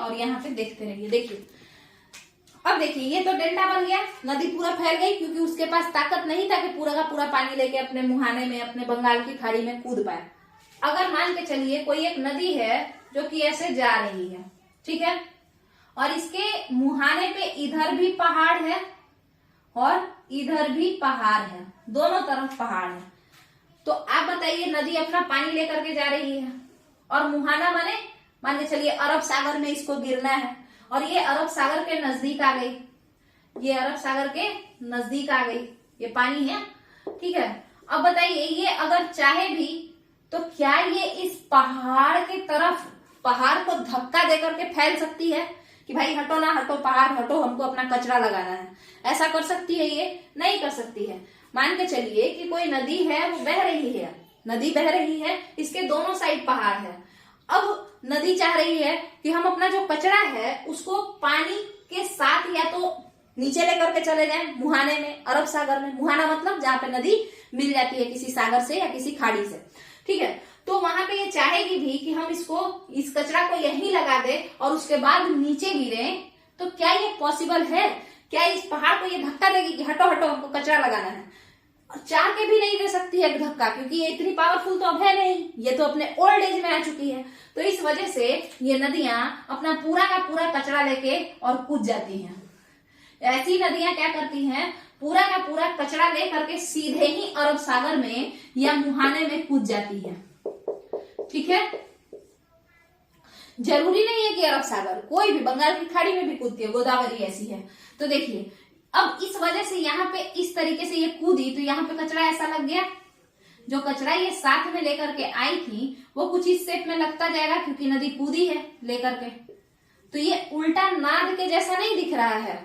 और यहाँ पे देखते रहिए। देखिए अब देखिए ये तो डेल्टा बन गया, नदी पूरा फैल गई क्योंकि उसके पास ताकत नहीं था कि पूरा का पूरा पानी लेके अपने मुहाने में, अपने बंगाल की खाड़ी में कूद पाए। अगर मान के चलिए कोई एक नदी है जो कि ऐसे जा रही है, ठीक है, और इसके मुहाने पे इधर भी पहाड़ है और इधर भी पहाड़ है, दोनों तरफ पहाड़ है। तो आप बताइए नदी अपना पानी लेकर के जा रही है और मुहाना माने मान के चलिए अरब सागर में इसको गिरना है और ये अरब सागर के नजदीक आ गई, ये अरब सागर के नजदीक आ गई, ये पानी है, ठीक है। अब बताइए ये अगर चाहे भी तो क्या ये इस पहाड़ की तरफ पहाड़ को धक्का देकर के फैल सकती है कि भाई हटो ना हटो, पहाड़ हटो, हमको अपना कचरा लगाना है? ऐसा कर सकती है? ये नहीं कर सकती है। मान के चलिए कि कोई नदी है, वो बह रही है, नदी बह रही है, इसके दोनों साइड पहाड़ है। अब नदी चाह रही है कि हम अपना जो कचरा है उसको पानी के साथ या तो नीचे लेकर के चले जाएं मुहाने में, अरब सागर में। मुहाना मतलब जहाँ पे नदी मिल जाती है किसी सागर से या किसी खाड़ी से, ठीक है। तो वहां पे ये चाहेगी भी कि हम इस कचरा को यहीं लगा दे और उसके बाद नीचे गिरे, तो क्या ये पॉसिबल है? क्या इस पहाड़ को ये धक्का देगी कि हटो हटो हमको कचरा लगाना है? चाह के भी नहीं दे सकती है धक्का, क्योंकि ये इतनी पावरफुल तो अब है नहीं, ये तो अपने ओल्ड एज में आ चुकी है। तो इस वजह से ये नदियां अपना पूरा का पूरा कचरा लेके और कूद जाती हैं। ऐसी नदियां क्या करती हैं, पूरा का पूरा कचरा लेकर के सीधे ही अरब सागर में या मुहाने में कूद जाती है, ठीक है। जरूरी नहीं है कि अरब सागर, कोई भी बंगाल की खाड़ी में भी कूदती है, गोदावरी ऐसी है। तो देखिए अब इस वजह से यहाँ पे इस तरीके से ये कूदी तो यहाँ पे कचरा ऐसा लग गया, जो कचरा ये साथ में लेकर के आई थी वो कुछ इस शेप में लगता जाएगा क्योंकि नदी कूदी है लेकर के। तो ये उल्टा नाद के जैसा नहीं दिख रहा है।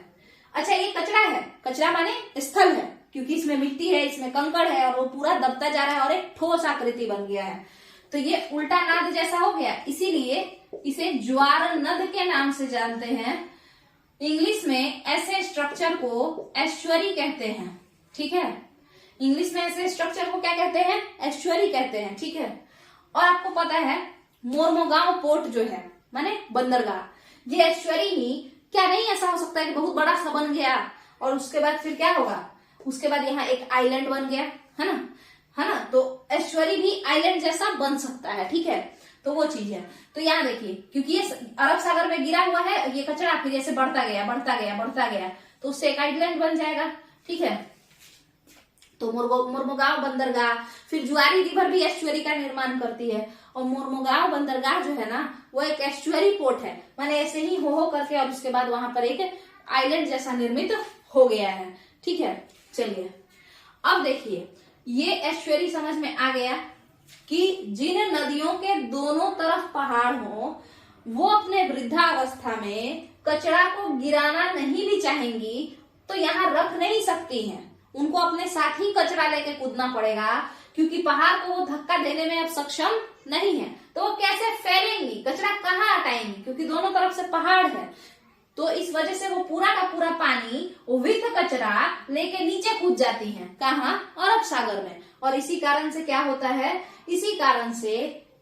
अच्छा ये कचरा है, कचरा माने स्थल है, क्योंकि इसमें मिट्टी है, इसमें कंकड़ है और वो पूरा दबता जा रहा है और एक ठोस आकृति बन गया है। तो ये उल्टा नाद जैसा हो गया, इसीलिए इसे ज्वार नद के नाम से जानते हैं। इंग्लिश में ऐसे स्ट्रक्चर को एस्चुअरी कहते हैं, ठीक है। इंग्लिश में ऐसे स्ट्रक्चर को क्या कहते हैं? एस्चुअरी कहते हैं, ठीक है। और आपको पता है मोरमुगांव पोर्ट जो है माने बंदरगाह, ये एस्चुअरी ही क्या? नहीं ऐसा हो सकता है कि बहुत बड़ा सा बन गया और उसके बाद फिर क्या होगा, उसके बाद यहाँ एक आइलैंड बन गया, है ना, है ना। तो एस्चुअरी भी आइलैंड जैसा बन सकता है, ठीक है। तो वो चीज है। तो यहाँ देखिए क्योंकि ये अरब सागर में गिरा हुआ है ये कचरा, फिर ऐसे बढ़ता गया बढ़ता गया बढ़ता गया तो उससे एक आइलैंड बन जाएगा, ठीक है। तो मोरमुगांव बंदरगाह, फिर जुआरी रिवर भी एस्चुअरी का निर्माण करती है और मोरमुगांव बंदरगाह जो है ना वो एक एस्चुअरी पोर्ट है, माने ऐसे ही हो करके और उसके बाद वहां पर एक आइलैंड जैसा निर्मित हो गया है, ठीक है। चलिए अब देखिए ये एस्चुअरी समझ में आ गया कि जिन नदियों के दोनों तरफ पहाड़ हो वो अपने वृद्धावस्था में कचरा को गिराना नहीं भी चाहेंगी तो यहाँ रख नहीं सकती हैं, उनको अपने साथ ही कचरा लेके कूदना पड़ेगा क्योंकि पहाड़ को वो धक्का देने में अब सक्षम नहीं है। तो वो कैसे फैलेंगी, कचरा कहाँ हटाएंगी, क्योंकि दोनों तरफ से पहाड़ है। तो इस वजह से वो पूरा का पूरा पानी विथ कचरा लेके नीचे कूद जाती हैं, कहाँ? अरब सागर में। और इसी कारण से क्या होता है, इसी कारण से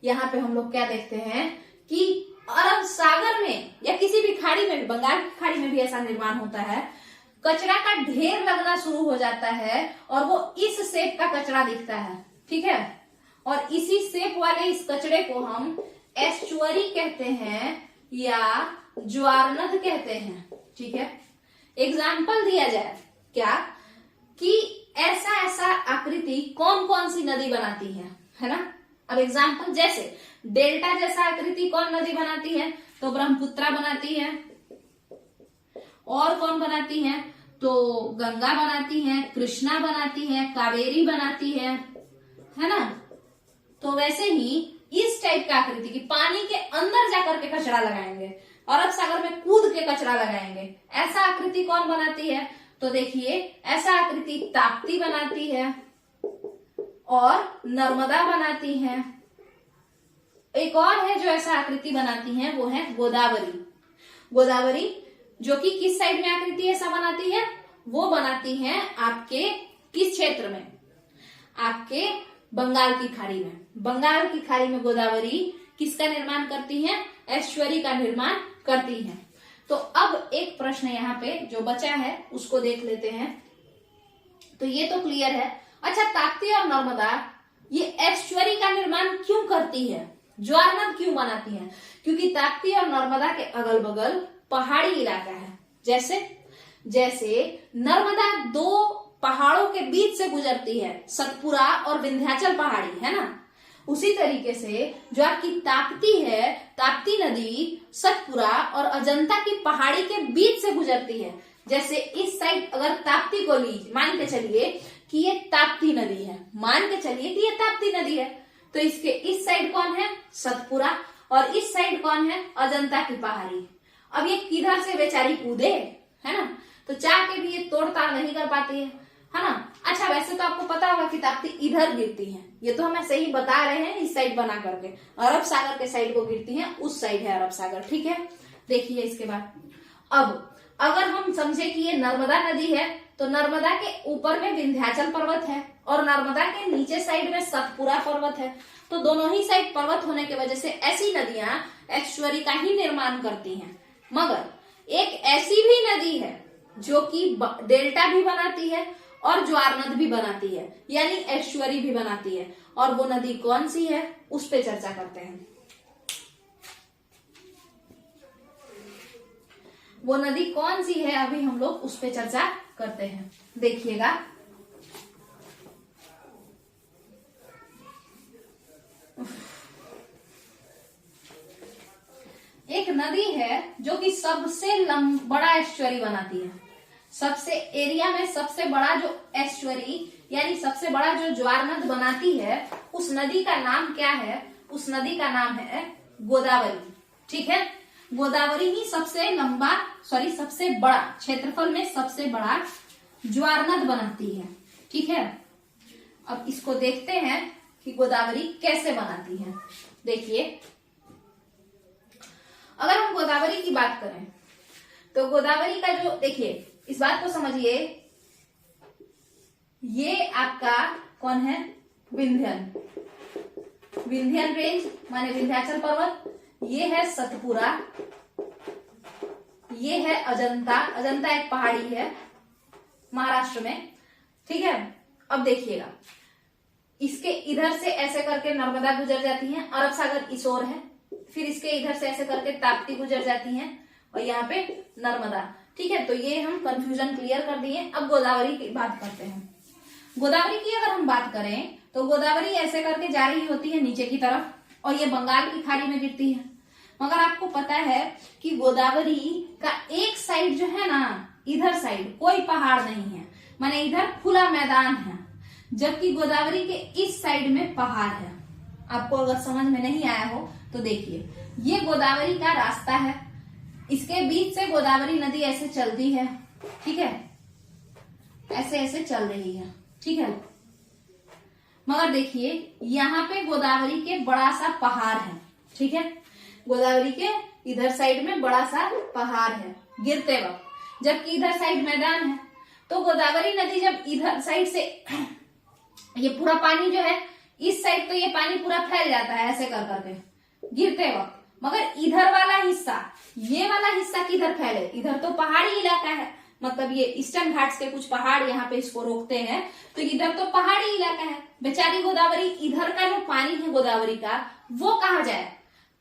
यहाँ पे हम लोग क्या देखते हैं कि अरब सागर में या किसी भी खाड़ी में, बंगाल की खाड़ी में भी ऐसा निर्माण होता है, कचरा का ढेर लगना शुरू हो जाता है और वो इस शेप का कचरा दिखता है, ठीक है। और इसी शेप वाले इस कचरे को हम एस्चुअरी कहते हैं या ज्वारनद कहते हैं, ठीक है। एग्जाम्पल दिया जाए क्या कि ऐसा ऐसा आकृति कौन कौन सी नदी बनाती है ना। अब एग्जाम्पल जैसे डेल्टा जैसा आकृति कौन नदी बनाती है, तो ब्रह्मपुत्रा बनाती है। और कौन बनाती है, तो गंगा बनाती है, कृष्णा बनाती है, कावेरी बनाती है ना। तो वैसे ही इस टाइप का आकृति की पानी के अंदर जाकर के कचरा लगाएंगे, अरब सागर में कूद के कचरा लगाएंगे, ऐसा आकृति कौन बनाती है, तो देखिए ऐसा आकृति ताप्ती बनाती है और नर्मदा बनाती है। एक और है जो ऐसा आकृति बनाती है वो है गोदावरी। गोदावरी जो कि किस साइड में आकृति ऐसा बनाती है, वो बनाती है आपके किस क्षेत्र में, आपके बंगाल की खाड़ी में। बंगाल की खाड़ी में गोदावरी किसका निर्माण करती है, एस्चुअरी का निर्माण करती हैं। तो अब एक प्रश्न यहाँ पे जो बचा है उसको देख लेते हैं। तो ये तो क्लियर है। अच्छा, ताप्ती और नर्मदा ये एस्चुअरी का निर्माण क्यों करती है, ज्वार नद क्यों बनाती है? क्योंकि ताप्ती और नर्मदा के अगल बगल पहाड़ी इलाका है। जैसे नर्मदा दो पहाड़ों के बीच से गुजरती है, सतपुरा और विंध्याचल पहाड़ी, है ना। उसी तरीके से जो आपकी ताप्ती है, ताप्ती नदी सतपुरा और अजंता की पहाड़ी के बीच से गुजरती है। जैसे इस साइड अगर ताप्ती को मान के चलिए कि ये ताप्ती नदी है, मान के चलिए कि ये ताप्ती नदी है, तो इसके इस साइड कौन है, सतपुरा, और इस साइड कौन है, अजंता की पहाड़ी। अब ये किधर से बेचारी कूदे, है ना, तो चाह के भी ये तोड़ताड़ नहीं कर पाती है ना। अच्छा, वैसे तो आपको पता होगा कि ताप्ती इधर गिरती है, ये तो हम ऐसे ही बता रहे हैं इस साइड बना करके, अरब सागर के साइड को गिरती है, उस साइड है अरब सागर, ठीक है। देखिए इसके बाद अब अगर हम समझे कि ये नर्मदा नदी है, तो नर्मदा के ऊपर में विंध्याचल पर्वत है और नर्मदा के नीचे साइड में सतपुरा पर्वत है। तो दोनों ही साइड पर्वत होने की वजह से ऐसी नदियां एस्चुअरी का ही निर्माण करती हैं। मगर एक ऐसी भी नदी है जो कि डेल्टा भी बनाती है और ज्वार नद भी बनाती है, यानी एस्चुअरी भी बनाती है, और वो नदी कौन सी है उस पे चर्चा करते हैं। वो नदी कौन सी है अभी हम लोग उस पे चर्चा करते हैं। देखिएगा, एक नदी है जो कि सबसे बड़ा एस्चुअरी बनाती है, सबसे एरिया में सबसे बड़ा जो एस्चुअरी यानी सबसे बड़ा जो ज्वार नद बनाती है, उस नदी का नाम क्या है? उस नदी का नाम है गोदावरी, ठीक है। गोदावरी ही सबसे बड़ा क्षेत्रफल में सबसे बड़ा ज्वार नद बनाती है, ठीक है। अब इसको देखते हैं कि गोदावरी कैसे बनाती है। देखिए, अगर हम गोदावरी की बात करें तो गोदावरी का जो, देखिए इस बात को समझिए, ये आपका कौन है, विंध्यन रेंज माने विंध्याचल पर्वत, ये है सतपुरा, ये है अजंता एक पहाड़ी है महाराष्ट्र में, ठीक है। अब देखिएगा, इसके इधर से ऐसे करके नर्मदा गुजर जाती है, अरब सागर इस ओर है, फिर इसके इधर से ऐसे करके ताप्ती गुजर जाती है और यहाँ पे नर्मदा, ठीक है। तो ये हम कंफ्यूजन क्लियर कर दिए। अब गोदावरी की बात करते हैं। गोदावरी की अगर हम बात करें तो गोदावरी ऐसे करके जा रही होती है नीचे की तरफ और ये बंगाल की खाड़ी में गिरती है। मगर आपको पता है कि गोदावरी का एक साइड जो है ना, इधर साइड कोई पहाड़ नहीं है, माने इधर खुला मैदान है, जबकि गोदावरी के इस साइड में पहाड़ है। आपको अगर समझ में नहीं आया हो तो देखिए, ये गोदावरी का रास्ता है, इसके बीच से गोदावरी नदी ऐसे चलती है, ठीक है, ऐसे ऐसे चल रही है, ठीक है। मगर देखिए यहाँ पे गोदावरी के बड़ा सा पहाड़ है, ठीक है, गोदावरी के इधर साइड में बड़ा सा पहाड़ है गिरते वक्त, जबकि इधर साइड मैदान है। तो गोदावरी नदी जब इधर साइड से ये पूरा पानी जो है इस साइड, तो ये पानी पूरा फैल जाता है ऐसे कर करके गिरते वक्त, मगर इधर वाला हिस्सा, ये वाला हिस्सा किधर फैले, इधर तो पहाड़ी इलाका है, मतलब ये ईस्टर्न घाट्स के कुछ पहाड़ यहाँ पे इसको रोकते हैं, तो इधर तो पहाड़ी इलाका है। बेचारी गोदावरी, इधर का जो पानी है गोदावरी का, वो कहाँ जाए,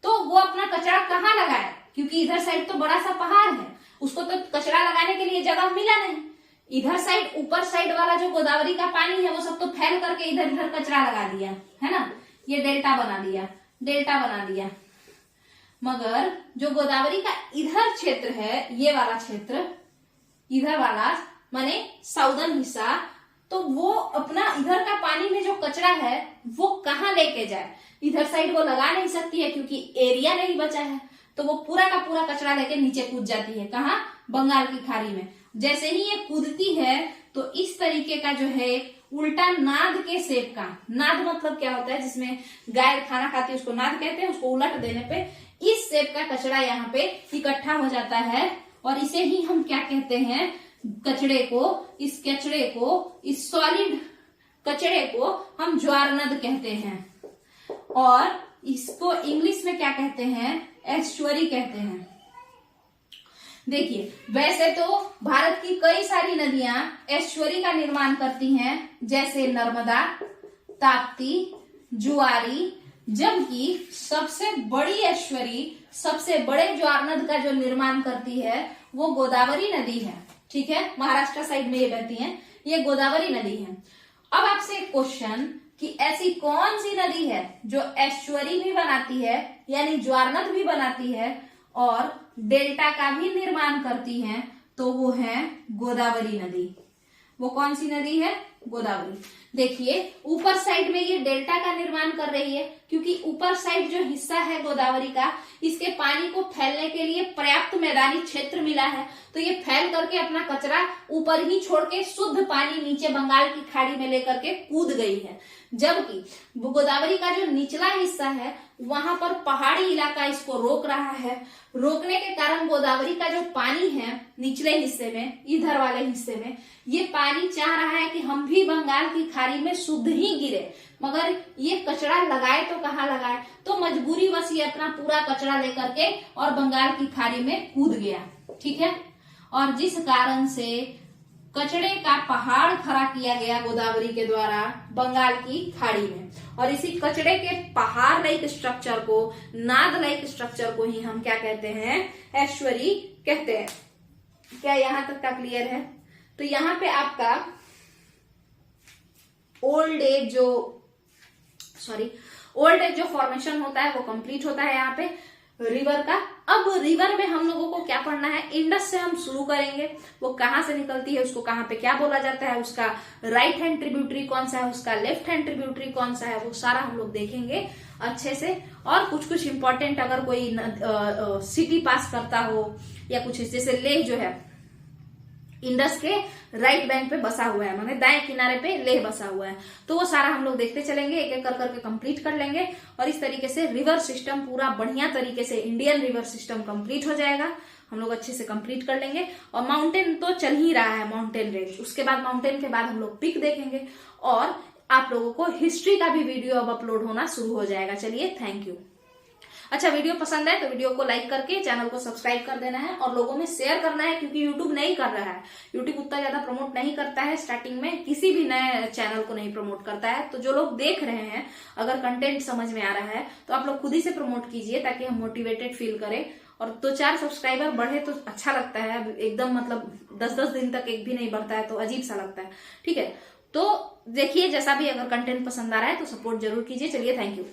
तो वो अपना कचरा कहाँ लगाए, क्योंकि इधर साइड तो बड़ा सा पहाड़ है, उसको तो कचरा लगाने के लिए जगह मिला नहीं। इधर साइड, ऊपर साइड वाला जो गोदावरी का पानी है वो सब तो फैल करके इधर इधर कचरा लगा दिया है ना, ये डेल्टा बना दिया। मगर जो गोदावरी का इधर क्षेत्र है, ये वाला क्षेत्र, इधर वाला माने साउदर्न हिस्सा, तो वो अपना इधर का पानी में जो कचरा है वो कहाँ लेके जाए, इधर साइड वो लगा नहीं सकती है क्योंकि एरिया नहीं बचा है, तो वो पूरा का पूरा कचरा लेके नीचे कूद जाती है, कहाँ, बंगाल की खाड़ी में। जैसे ही ये कूदती है तो इस तरीके का जो है उल्टा नाद के शेप का, नाद मतलब क्या होता है, जिसमें गाय खाना खाती है उसको नाद कहते हैं, उसको उलट देने पे इस शेप का कचरा यहाँ पे इकट्ठा हो जाता है, और इसे ही हम क्या कहते हैं, कचड़े को, इस सॉलिड कचड़े को हम ज्वार नद कहते हैं, और इसको इंग्लिश में क्या कहते हैं, एस्चुअरी कहते हैं, देखिए वैसे तो भारत की कई सारी नदियां एस्चुअरी का निर्माण करती हैं, जैसे नर्मदा, ताप्ती, जुआरी, जबकि सबसे बड़ी एस्चुअरी, सबसे बड़े ज्वार नद का जो निर्माण करती है वो गोदावरी नदी है। ठीक है, महाराष्ट्र साइड में ये बहती है, ये गोदावरी नदी है। अब आपसे एक क्वेश्चन कि ऐसी कौन सी नदी है जो एस्चुअरी भी बनाती है, यानी ज्वार नद भी बनाती है और डेल्टा का भी निर्माण करती है, तो वो है गोदावरी नदी। वो कौन सी नदी है? गोदावरी। देखिए ऊपर साइड में ये डेल्टा का निर्माण कर रही है, क्योंकि ऊपर साइड जो हिस्सा है गोदावरी का, इसके पानी को फैलने के लिए पर्याप्त मैदानी क्षेत्र मिला है, तो ये फैल करके अपना कचरा ऊपर ही छोड़ के शुद्ध पानी नीचे बंगाल की खाड़ी में लेकर के कूद गई है। जबकि गोदावरी का जो निचला हिस्सा है वहां पर पहाड़ी इलाका इसको रोक रहा है। रोकने के कारण गोदावरी का जो पानी है निचले हिस्से में, इधर वाले हिस्से में, ये पानी चाह रहा है कि हम भी बंगाल की खाड़ी में शुद्ध ही गिरे, मगर ये कचरा लगाए तो कहाँ लगाए, तो मजबूरी बस ये अपना पूरा कचरा लेकर के और बंगाल की खाड़ी में कूद गया। ठीक है, और जिस कारण से कचड़े का पहाड़ खड़ा किया गया गोदावरी के द्वारा बंगाल की खाड़ी में, और इसी कचड़े के पहाड़ लाइक स्ट्रक्चर को, नाद लाइक स्ट्रक्चर को ही हम क्या कहते हैं? एस्चुअरी कहते हैं। क्या यहां तक का क्लियर है? तो यहाँ पे आपका ओल्ड एज जो फॉर्मेशन होता है वो कंप्लीट होता है यहाँ पे रिवर का। अब रिवर में हम लोगों को क्या पढ़ना है? इंडस से हम शुरू करेंगे, वो कहाँ से निकलती है, उसको कहाँ पे क्या बोला जाता है, उसका राइट हैंड ट्रिब्यूटरी कौन सा है, उसका लेफ्ट हैंड ट्रिब्यूटरी कौन सा है, वो सारा हम लोग देखेंगे अच्छे से। और कुछ इंपॉर्टेंट अगर कोई सिटी पास करता हो या कुछ, जैसे लेह जो है इंडस के राइट बैंक पे बसा हुआ है, माने दाएं किनारे पे लेह बसा हुआ है, तो वो सारा हम लोग देखते चलेंगे, एक एक कर करके कंप्लीट कर लेंगे। और इस तरीके से रिवर सिस्टम पूरा बढ़िया तरीके से, इंडियन रिवर सिस्टम कंप्लीट हो जाएगा, हम लोग अच्छे से कंप्लीट कर लेंगे। और माउंटेन तो चल ही रहा है, माउंटेन रेंज, उसके बाद माउंटेन के बाद हम लोग पिक देखेंगे, और आप लोगों को हिस्ट्री का भी वीडियो अब अपलोड होना शुरू हो जाएगा। चलिए, थैंक यू। अच्छा, वीडियो पसंद है तो वीडियो को लाइक करके चैनल को सब्सक्राइब कर देना है और लोगों में शेयर करना है, क्योंकि यूट्यूब नहीं कर रहा है, यूट्यूब उतना ज्यादा प्रमोट नहीं करता है, स्टार्टिंग में किसी भी नए चैनल को नहीं प्रमोट करता है। तो जो लोग देख रहे हैं, अगर कंटेंट समझ में आ रहा है तो आप लोग खुद ही से प्रमोट कीजिए, ताकि हम मोटिवेटेड फील करें, और 2-4 सब्सक्राइबर बढ़े तो अच्छा लगता है। एकदम मतलब 10-10 दिन तक एक भी नहीं बढ़ता है तो अजीब सा लगता है। ठीक है, तो देखिए जैसा भी अगर कंटेंट पसंद आ रहा है तो सपोर्ट जरूर कीजिए। चलिए, थैंक यू।